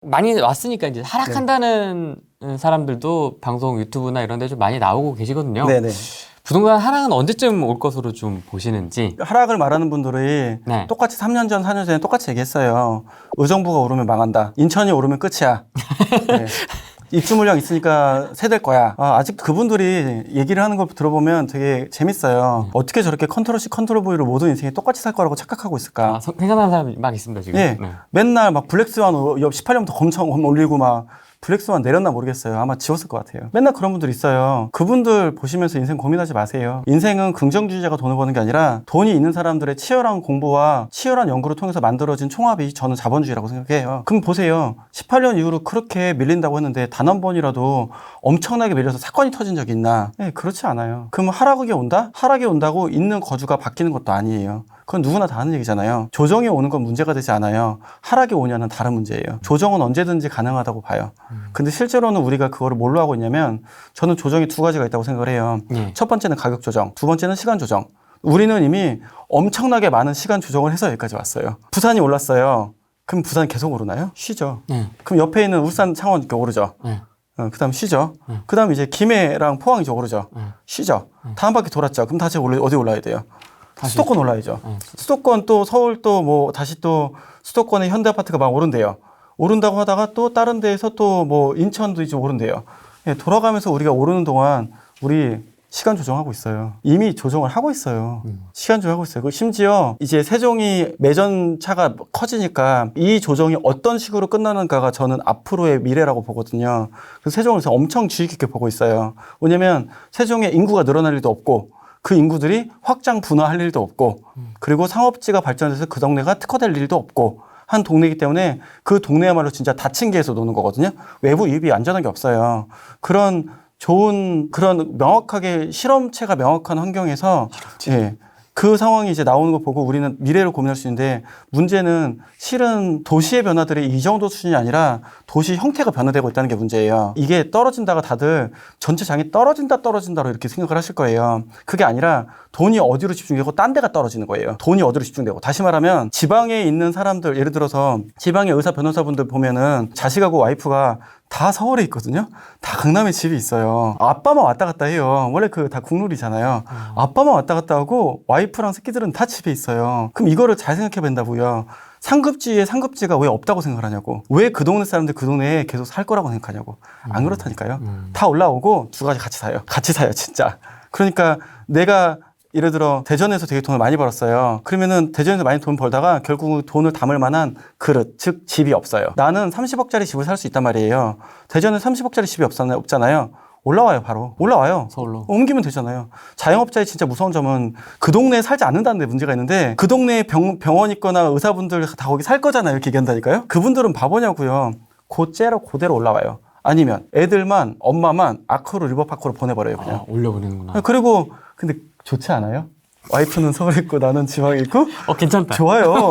많이 왔으니까 이제 하락한다는 사람들도 방송 유튜브나 이런 데 좀 많이 나오고 계시거든요. 네네. 부동산 하락은 언제쯤 올 것으로 좀 보시는지. 하락을 말하는 분들이 네. 똑같이 3년 전, 4년 전에 똑같이 얘기했어요. 의정부가 오르면 망한다. 인천이 오르면 끝이야. 네. 입주 물량 있으니까 세될 거야. 아직 그분들이 얘기를 하는 걸 들어보면 되게 재밌어요. 어떻게 저렇게 컨트롤 C, 컨트롤 V로 모든 인생이 똑같이 살 거라고 착각하고 있을까? 생각하는 사람이 막 있습니다, 지금. 예. 맨날 막 블랙스완 옆 18년부터 엄청 올리고 막 블랙스완 내렸나 모르겠어요. 아마 지웠을 것 같아요. 맨날 그런 분들 있어요. 그분들 보시면서 인생 고민하지 마세요. 인생은 긍정주의자가 돈을 버는 게 아니라 돈이 있는 사람들의 치열한 공부와 치열한 연구를 통해서 만들어진 총합이 저는 자본주의라고 생각해요. 그럼 보세요. 18년 이후로 그렇게 밀린다고 했는데 단 한 번이라도 엄청나게 밀려서 사건이 터진 적이 있나? 네, 그렇지 않아요. 그럼 하락이 온다? 하락이 온다고 있는 거주가 바뀌는 것도 아니에요. 그건 누구나 다 하는 얘기잖아요. 조정이 오는 건 문제가 되지 않아요. 하락이 오냐는 다른 문제예요. 조정은 언제든지 가능하다고 봐요. 근데 실제로는 우리가 그거를 뭘로 하고 있냐면 저는 조정이 두 가지가 있다고 생각을 해요. 첫 번째는 가격 조정, 두 번째는 시간 조정. 우리는 이미 엄청나게 많은 시간 조정을 해서 여기까지 왔어요. 부산이 올랐어요. 그럼 부산이 계속 오르나요? 쉬죠. 그럼 옆에 있는 울산, 창원 이렇게 오르죠. 그 다음 쉬죠. 그 다음 이제 김해랑 포항이 이제 오르죠. 쉬죠. 다음 바퀴 돌았죠. 그럼 다시 어디 올라야 돼요? 수도권 올라야죠. 수도권 또 서울 또 뭐 다시 또 수도권의 현대 아파트가 막 오른대요. 오른다고 하다가 또 다른 데에서 또 뭐 인천도 이제 오른대요. 예, 돌아가면서 우리가 오르는 동안 우리 시간 조정하고 있어요. 이미 조정을 하고 있어요. 시간 조정하고 있어요. 그 심지어 이제 세종이 매전차가 커지니까 이 조정이 어떤 식으로 끝나는가가 저는 앞으로의 미래라고 보거든요. 그래서 세종을 엄청 주의 깊게 보고 있어요. 왜냐면 세종의 인구가 늘어날 일도 없고 그 인구들이 확장 분화할 일도 없고 그리고 상업지가 발전해서 그 동네가 특화될 일도 없고 한 동네이기 때문에 그 동네야말로 진짜 닫힌 개에서 노는 거거든요. 외부 유입이 안전한 게 없어요. 그런 좋은 그런 명확하게 실험체가 명확한 환경에서 예, 그 상황이 이제 나오는 거 보고 우리는 미래를 고민할 수 있는데 문제는 실은 도시의 변화들이 이 정도 수준이 아니라 도시 형태가 변화되고 있다는 게 문제예요. 이게 떨어진다가 다들 전체 장이 떨어진다로 이렇게 생각을 하실 거예요. 그게 아니라 돈이 어디로 집중되고 딴 데가 떨어지는 거예요. 돈이 어디로 집중되고. 다시 말하면 지방에 있는 사람들 예를 들어서 지방의 의사 변호사분들 보면은 자식하고 와이프가 다 서울에 있거든요. 다 강남에 집이 있어요. 아빠만 왔다 갔다 해요. 원래 그 다 국룰이잖아요. 아빠만 왔다 갔다 하고 와이프랑 새끼들은 다 집에 있어요. 그럼 이거를 잘 생각해 본다고요. 상급지에 상급지가 왜 없다고 생각을 하냐고. 왜 그 동네 사람들 그 동네에 계속 살 거라고 생각하냐고. 안 그렇다니까요. 다 올라오고 두 가지 같이 사요. 같이 사요, 진짜. 그러니까 내가 예를 들어 대전에서 되게 돈을 많이 벌었어요. 그러면은 대전에서 많이 돈 벌다가 결국 돈을 담을 만한 그릇, 즉 집이 없어요. 나는 30억짜리 집을 살 수 있단 말이에요. 대전에 30억짜리 집이 없잖아요. 올라와요, 바로. 올라와요. 서울로. 옮기면 되잖아요. 자영업자의 진짜 무서운 점은 그 동네에 살지 않는다는 데 문제가 있는데 그 동네에 병원 있거나 의사분들 다 거기 살 거잖아요. 이렇게 얘기한다니까요. 그분들은 바보냐고요. 그대로 올라와요. 아니면 애들만 엄마만 아크로 리버파크로 보내버려요. 그냥. 올려보내는구나. 그리고 근데 좋지 않아요? 와이프는 서울에 있고 나는 지방에 있고 괜찮다. 좋아요.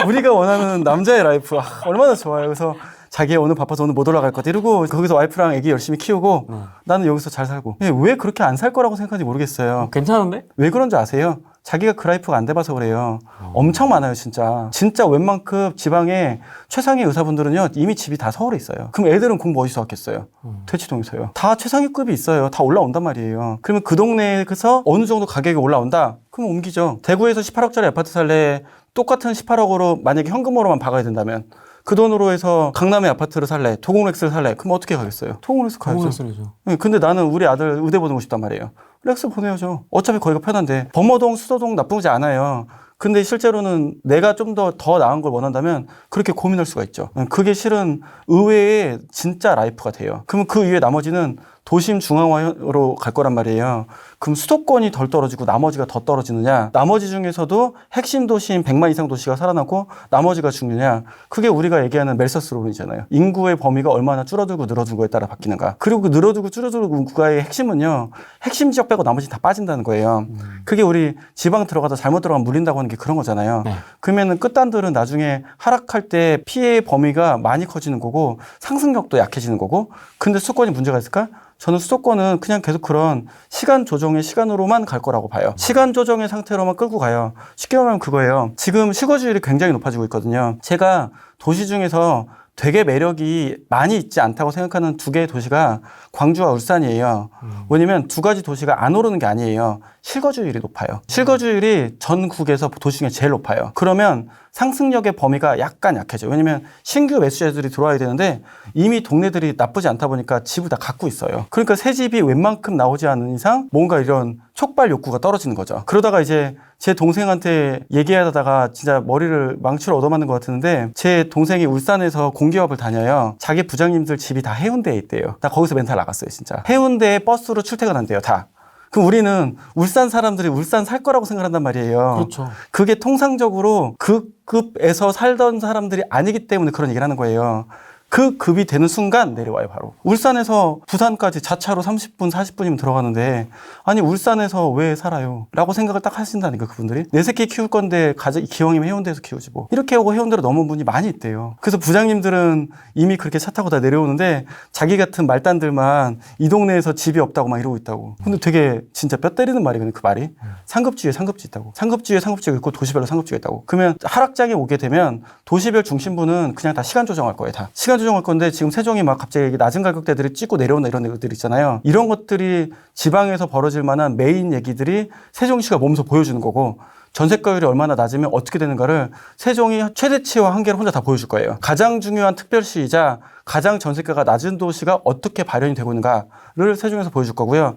우리가 원하는 남자의 라이프 얼마나 좋아요. 그래서 자기 오늘 바빠서 오늘 못 올라갈 것 같아 이러고 거기서 와이프랑 애기 열심히 키우고 나는 여기서 잘 살고. 왜 그렇게 안 살 거라고 생각하는지 모르겠어요. 괜찮은데? 왜 그런지 아세요? 자기가 그 라이프가 안 돼봐서 그래요. 엄청 많아요, 진짜. 진짜 웬만큼 지방에 최상위 의사분들은요, 이미 집이 다 서울에 있어요. 그럼 애들은 공부 어디서 왔겠어요? 대치동에서요. 다 최상위급이 있어요. 다 올라온단 말이에요. 그러면 그 동네에서 어느 정도 가격이 올라온다? 그럼 옮기죠. 대구에서 18억짜리 아파트 살래 똑같은 18억으로 만약에 현금으로만 박아야 된다면 그 돈으로 해서 강남의 아파트를 살래, 도공렉스를 살래, 그럼 어떻게 가겠어요? 도공렉스 가야죠. 도공렉스죠. 근데 나는 우리 아들 의대 보내고 싶단 말이에요. 렉스 보내야죠. 어차피 거기가 편한데. 범어동, 수서동 나쁘지 않아요. 근데 실제로는 내가 좀 더 나은 걸 원한다면 그렇게 고민할 수가 있죠. 그게 실은 의외의 진짜 라이프가 돼요. 그러면 그 이외에 나머지는 도심 중앙화로 갈 거란 말이에요. 그럼 수도권이 덜 떨어지고 나머지가 더 떨어지느냐? 나머지 중에서도 핵심 도시인 100만 이상 도시가 살아나고 나머지가 죽느냐? 그게 우리가 얘기하는 멜서스론이잖아요. 인구의 범위가 얼마나 줄어들고 늘어들고에 따라 바뀌는가. 그리고 그 늘어들고 줄어들고 국가의 핵심은요. 핵심 지역 빼고 나머지 다 빠진다는 거예요. 그게 우리 지방 들어가다 잘못 들어가면 물린다고 하는 게 그런 거잖아요. 네. 그러면은 끝단들은 나중에 하락할 때 피해의 범위가 많이 커지는 거고 상승력도 약해지는 거고. 근데 수도권이 문제가 있을까? 저는 수도권은 그냥 계속 그런 시간 조정의 시간으로만 갈 거라고 봐요. 시간 조정의 상태로만 끌고 가요. 쉽게 말하면 그거예요. 지금 실거주율이 굉장히 높아지고 있거든요. 제가 도시 중에서 되게 매력이 많이 있지 않다고 생각하는 두 개의 도시가 광주와 울산이에요. 왜냐면 두 가지 도시가 안 오르는 게 아니에요. 실거주율이 높아요. 실거주율이 전국에서 도시 중에 제일 높아요. 그러면 상승력의 범위가 약간 약해져요. 왜냐면 신규 매수자들이 들어와야 되는데 이미 동네들이 나쁘지 않다 보니까 집을 다 갖고 있어요. 그러니까 새 집이 웬만큼 나오지 않는 이상 뭔가 이런 촉발 욕구가 떨어지는 거죠. 그러다가 이제 제 동생한테 얘기하다가 진짜 머리를 망치로 얻어맞는 것 같았는데 제 동생이 울산에서 공기업을 다녀요. 자기 부장님들 집이 다 해운대에 있대요. 나 거기서 멘탈 나갔어요, 진짜. 해운대에 버스로 출퇴근한대요, 다. 그럼 우리는 울산 사람들이 울산 살 거라고 생각한단 말이에요. 그렇죠. 그게 통상적으로 그 급에서 살던 사람들이 아니기 때문에 그런 얘기를 하는 거예요. 그 급이 되는 순간 내려와요, 바로. 울산에서 부산까지 자차로 30분, 40분이면 들어가는데, 아니, 울산에서 왜 살아요? 라고 생각을 딱 하신다니까, 그분들이. 내 새끼 키울 건데, 기왕이면 해운대에서 키우지 뭐. 이렇게 오고 해운대로 넘은 분이 많이 있대요. 그래서 부장님들은 이미 그렇게 차 타고 다 내려오는데, 자기 같은 말단들만 이 동네에서 집이 없다고 막 이러고 있다고. 근데 되게 진짜 뼈 때리는 말이거든요, 그 말이. 상급지에 상급지 있다고. 상급지에 상급지가 있고, 도시별로 상급지가 있다고. 그러면 하락장에 오게 되면, 도시별 중심부는 그냥 다 시간 조정할 거예요, 다. 시간 조정할 건데 지금 세종이 막 갑자기 낮은 가격대들이 찍고 내려온다 이런 것들이 있잖아요. 이런 것들이 지방에서 벌어질 만한 메인 얘기들이 세종시가 몸소 보여주는 거고 전세가율이 얼마나 낮으면 어떻게 되는가를 세종이 최대치와 한계를 혼자 다 보여줄 거예요. 가장 중요한 특별시이자 가장 전세가가 낮은 도시가 어떻게 발현이 되고 있는가를 세종에서 보여줄 거고요.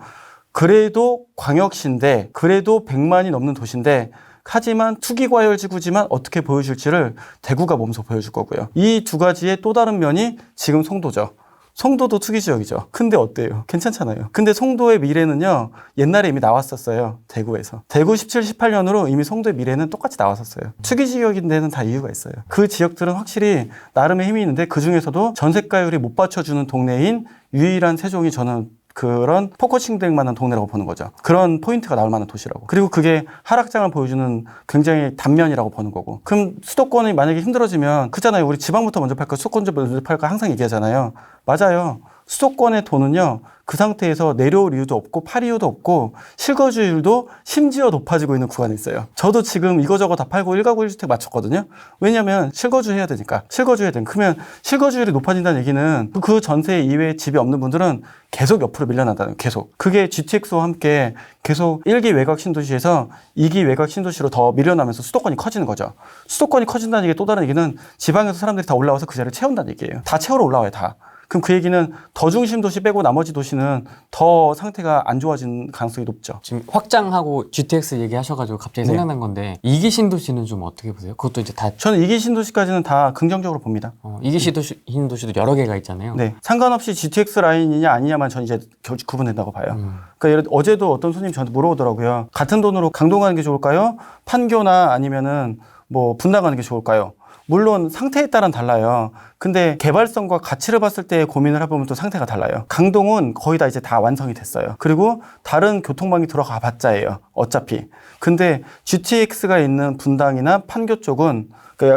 그래도 광역시인데 그래도 100만이 넘는 도시인데 하지만 투기과열지구지만 어떻게 보여줄지를 대구가 몸소 보여줄 거고요. 이 두 가지의 또 다른 면이 지금 송도죠. 송도도 투기지역이죠. 근데 어때요? 괜찮잖아요. 근데 송도의 미래는요. 옛날에 이미 나왔었어요. 대구에서. 대구 17, 18년으로 이미 송도의 미래는 똑같이 나왔었어요. 투기지역인 데는 다 이유가 있어요. 그 지역들은 확실히 나름의 힘이 있는데 그중에서도 전세가율이 못 받쳐주는 동네인 유일한 세종이 저는 그런 포커싱 될 만한 동네라고 보는 거죠. 그런 포인트가 나올 만한 도시라고. 그리고 그게 하락장을 보여주는 굉장히 단면이라고 보는 거고. 그럼 수도권이 만약에 힘들어지면 그잖아요. 우리 지방부터 먼저 팔까 수도권부터 먼저 팔까 항상 얘기하잖아요. 맞아요. 수도권의 돈은요. 그 상태에서 내려올 이유도 없고 팔 이유도 없고 실거주율도 심지어 높아지고 있는 구간이 있어요. 저도 지금 이거저거 다 팔고 1가구 1주택 맞췄거든요. 왜냐면 실거주 해야 되니까. 실거주 해야 되니까. 그러면 실거주율이 높아진다는 얘기는 그 전세 이외에 집이 없는 분들은 계속 옆으로 밀려난다는 거예요. 계속. 그게 GTX와 함께 계속 1기 외곽 신도시에서 2기 외곽 신도시로 더 밀려나면서 수도권이 커지는 거죠. 수도권이 커진다는 얘기 또 다른 얘기는 지방에서 사람들이 다 올라와서 그 자리를 채운다는 얘기예요. 다 채우러 올라와요, 다. 그럼 그 얘기는 더 중심 도시 빼고 나머지 도시는 더 상태가 안 좋아진 가능성이 높죠. 지금 확장하고 GTX 얘기하셔가지고 갑자기 생각난 건데 2기 신도시는 좀 어떻게 보세요? 그것도 이제 다 저는 2기 신도시까지는 다 긍정적으로 봅니다. 2기 신도시도 여러 개가 있잖아요. 네. 상관없이 GTX 라인이냐 아니냐만 전 이제 구분된다고 봐요. 그러니까 예를 들어 어제도 어떤 손님이 저한테 물어보더라고요. 같은 돈으로 강동 가는 게 좋을까요? 판교나 아니면은 뭐 분당 가는 게 좋을까요? 물론 상태에 따라 달라요. 근데 개발성과 가치를 봤을 때 고민을 해보면 또 상태가 달라요. 강동은 거의 다 이제 다 완성이 됐어요. 그리고 다른 교통망이 들어가 봤자예요. 어차피. 근데 GTX가 있는 분당이나 판교 쪽은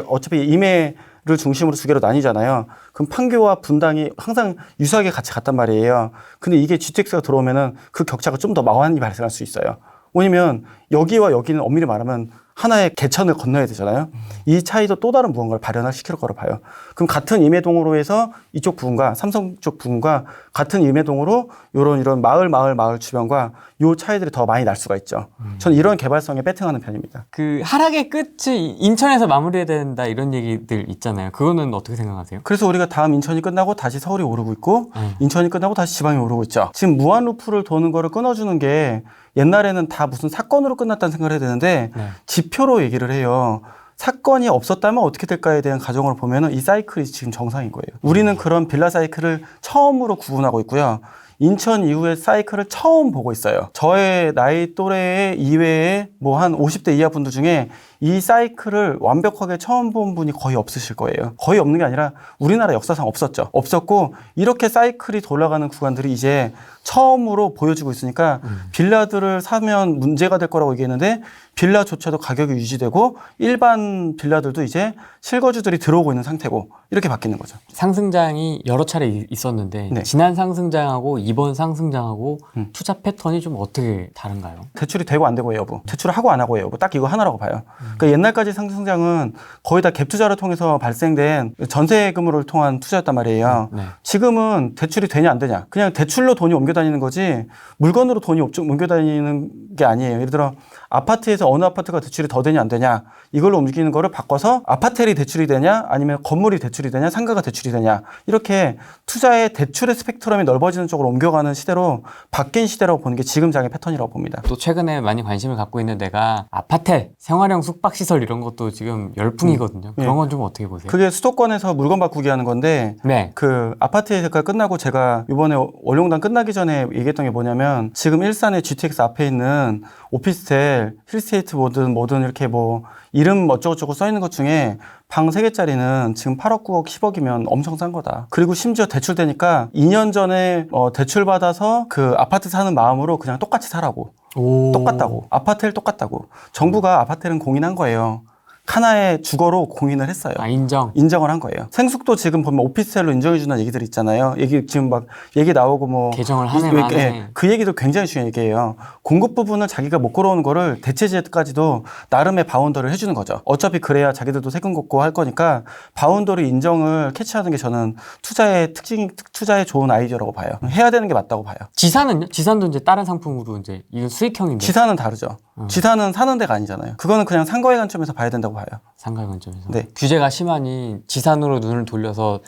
어차피 임해를 중심으로 두 개로 나뉘잖아요. 그럼 판교와 분당이 항상 유사하게 같이 갔단 말이에요. 근데 이게 GTX가 들어오면은 그 격차가 좀 더 많이 발생할 수 있어요. 왜냐면 여기와 여기는 엄밀히 말하면 하나의 개천을 건너야 되잖아요. 이 차이도 또 다른 무언가를 발현시킬 거로 봐요. 그럼 같은 임해동으로 해서 이쪽 부분과 삼성 쪽 부분과 같은 임해동으로 이런 마을 주변과 요 차이들이 더 많이 날 수가 있죠. 저는 이런 개발성에 배팅하는 편입니다. 그 하락의 끝이 인천에서 마무리해야 된다 이런 얘기들 있잖아요. 그거는 어떻게 생각하세요? 그래서 우리가 다음 인천이 끝나고 다시 서울이 오르고 있고 인천이 끝나고 다시 지방이 오르고 있죠. 지금 무한 루프를 도는 거를 끊어주는 게 옛날에는 다 무슨 사건으로 끝났다는 생각을 해야 되는데 지표로 얘기를 해요. 사건이 없었다면 어떻게 될까에 대한 가정을 보면 이 사이클이 지금 정상인 거예요. 우리는 그런 빌라 사이클을 처음으로 구분하고 있고요. 인천 이후의 사이클을 처음 보고 있어요. 저의 나이 또래 이외에 뭐 한 50대 이하 분들 중에 이 사이클을 완벽하게 처음 본 분이 거의 없으실 거예요. 거의 없는 게 아니라 우리나라 역사상 없었죠. 없었고 이렇게 사이클이 돌아가는 구간들이 이제 처음으로 보여주고 있으니까 빌라들을 사면 문제가 될 거라고 얘기했는데 빌라조차도 가격이 유지되고 일반 빌라들도 이제 실거주들이 들어오고 있는 상태고 이렇게 바뀌는 거죠. 상승장이 여러 차례 있었는데 네. 지난 상승장하고 이번 상승장하고 투자 패턴이 좀 어떻게 다른가요? 대출이 되고 안 되고의 여부, 대출을 하고 안 하고의 여부, 딱 이거 하나라고 봐요. 그러니까 옛날까지 상승장은 거의 다 갭 투자를 통해서 발생된 전세금을 통한 투자였단 말이에요. 네. 지금은 대출이 되냐 안 되냐. 그냥 대출로 돈이 옮겨 다니는 거지 물건으로 돈이 옮겨 다니는 게 아니에요. 예를 들어 아파트에서 어느 아파트가 대출이 더 되냐 안 되냐 이걸로 움직이는 거를 바꿔서 아파텔이 대출이 되냐 아니면 건물이 대출이 되냐 상가가 대출이 되냐 이렇게 투자의 대출의 스펙트럼이 넓어지는 쪽으로 옮겨가는 시대로 바뀐 시대라고 보는 게 지금 장의 패턴이라고 봅니다. 또 최근에 많이 관심을 갖고 있는 데가 아파텔, 생활형 숙박시설 이런 것도 지금 열풍이거든요. 그런 건 좀 어떻게 보세요? 그게 수도권에서 물건 바꾸기 하는 건데 네. 그 아파트가 끝나고 제가 이번에 월룡단 끝나기 전에 얘기했던 게 뭐냐면 지금 일산의 GTX 앞에 있는 오피스텔 힐스테이트 뭐든 이렇게 뭐 이름 어쩌고저쩌고 써 있는 것 중에 방 3개짜리는 지금 8억, 9억, 10억이면 엄청 싼 거다. 그리고 심지어 대출되니까 2년 전에 대출 받아서 그 아파트 사는 마음으로 그냥 똑같이 사라고. 똑같다고. 아파트를 똑같다고. 정부가 아파트는 공인한 거예요. 하나의 주거로 공인을 했어요. 아, 인정을 한 거예요. 생숙도 지금 보면 오피스텔로 인정해준다는 얘기들 있잖아요. 지금 막 얘기 나오고 뭐. 개정을 하네 마네. 그 얘기도 굉장히 중요한 얘기예요. 공급 부분을 자기가 못 걸어오는 거를 대체제까지도 나름의 바운더를 해주는 거죠. 어차피 그래야 자기들도 세금 걷고 할 거니까 바운더를 인정을 캐치하는 게 저는 투자의 좋은 아이디어라고 봐요. 해야 되는 게 맞다고 봐요. 지산은요? 지산도 이제 다른 상품으로 이제 이건 수익형인데. 지산은 다르죠. 지산은 사는 데가 아니잖아요. 그거는 그냥 상가의 관점에서 봐야 된다고 봐요. 상가의 관점에서. 네. 규제가 심하니 지산으로 눈을 돌려서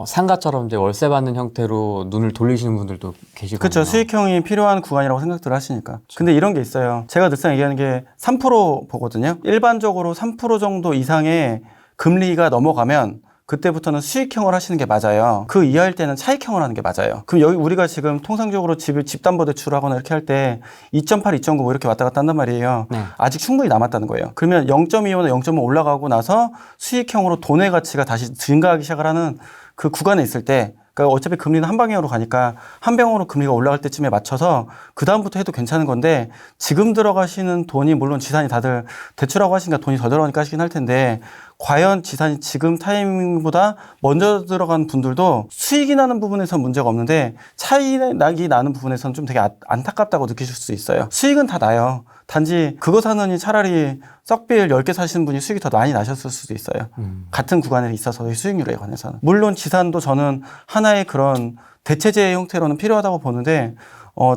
상가처럼 이제 월세 받는 형태로 눈을 돌리시는 분들도 계시거든요. 그렇죠. 수익형이 필요한 구간이라고 생각들 하시니까. 근데 이런 게 있어요. 제가 늘상 얘기하는 게 3% 보거든요. 일반적으로 3% 정도 이상의 금리가 넘어가면 그때부터는 수익형을 하시는 게 맞아요. 그 이하일 때는 차익형을 하는 게 맞아요. 그럼 여기 우리가 지금 통상적으로 집담보대출을 하거나 이렇게 할 때 2.8, 2.9 뭐 이렇게 왔다 갔다 한단 말이에요. 네. 아직 충분히 남았다는 거예요. 그러면 0.25나 0.5 올라가고 나서 수익형으로 돈의 가치가 다시 증가하기 시작을 하는 그 구간에 있을 때 그러니까 어차피 금리는 한 방향으로 가니까 한 방향으로 금리가 올라갈 때쯤에 맞춰서 그 다음부터 해도 괜찮은 건데 지금 들어가시는 돈이 물론 지산이 다들 대출하고 하시니까 돈이 더 들어가니까 하시긴 할 텐데 과연 지산이 지금 타이밍보다 먼저 들어간 분들도 수익이 나는 부분에선 문제가 없는데 차익이 나는 부분에서는 좀 되게 안타깝다고 느끼실 수 있어요. 수익은 다 나요. 단지 그거 사느니 차라리 썩빌 10개 사시는 분이 수익이 더 많이 나셨을 수도 있어요. 같은 구간에 있어서의 수익률에 관해서는. 물론 지산도 저는 하나의 그런 대체제의 형태로는 필요하다고 보는데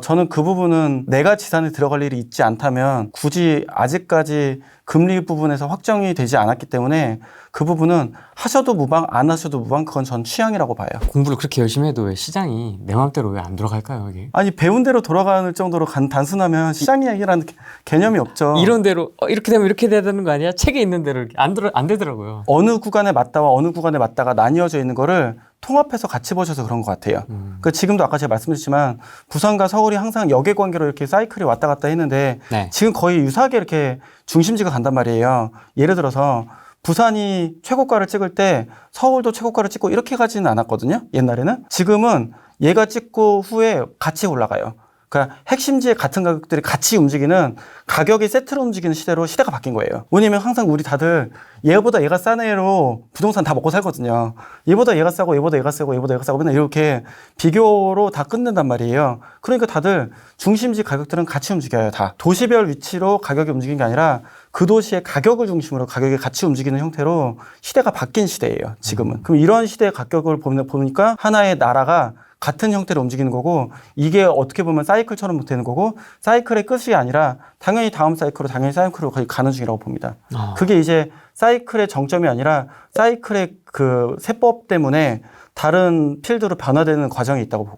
저는 그 부분은 내가 지산에 들어갈 일이 있지 않다면 굳이 아직까지 금리 부분에서 확정이 되지 않았기 때문에 그 부분은 하셔도 무방 안 하셔도 무방 그건 전 취향이라고 봐요. 공부를 그렇게 열심히 해도 왜 시장이 내 마음대로 왜 안 돌아갈까요 이게? 아니 배운 대로 돌아가는 정도로 단순하면 시장 이야기라는 개념이 없죠. 이런 대로 이렇게 되면 이렇게 돼야 되는 거 아니야? 책에 있는 대로 이렇게 안 되더라고요. 어느 구간에 맞다와 어느 구간에 맞다가 나뉘어져 있는 거를 통합해서 같이 보셔서 그런 것 같아요. 그러니까 지금도 아까 제가 말씀드렸지만 부산과 서울이 항상 역의 관계로 이렇게 사이클이 왔다 갔다 했는데 네. 지금 거의 유사하게 이렇게 중심지가 간단 말이에요. 예를 들어서 부산이 최고가를 찍을 때 서울도 최고가를 찍고 이렇게 가지는 않았거든요. 옛날에는. 지금은 얘가 찍고 후에 같이 올라가요. 그러니까 핵심지의 같은 가격들이 같이 움직이는 가격이 세트로 움직이는 시대로 시대가 바뀐 거예요. 왜냐면 항상 우리 다들 얘보다 얘가 싼 애로 부동산 다 먹고 살거든요. 얘보다 얘가 싸고 얘보다 얘가 싸고 얘보다 얘가 싸고 맨날 이렇게 비교로 다 끝낸단 말이에요. 그러니까 다들 중심지 가격들은 같이 움직여요. 다. 도시별 위치로 가격이 움직이는 게 아니라 그 도시의 가격을 중심으로 가격이 같이 움직이는 형태로 시대가 바뀐 시대예요. 지금은. 그럼 이런 시대의 가격을 보니까 하나의 나라가 같은 형태로 움직이는 거고 이게 어떻게 보면 사이클처럼 되는 거고 사이클의 끝이 아니라 당연히 다음 사이클로 거의 가는 중이라고 봅니다. 그게 이제 사이클의 정점이 아니라 사이클의 그 세법 때문에 다른 필드로 변화되는 과정이 있다고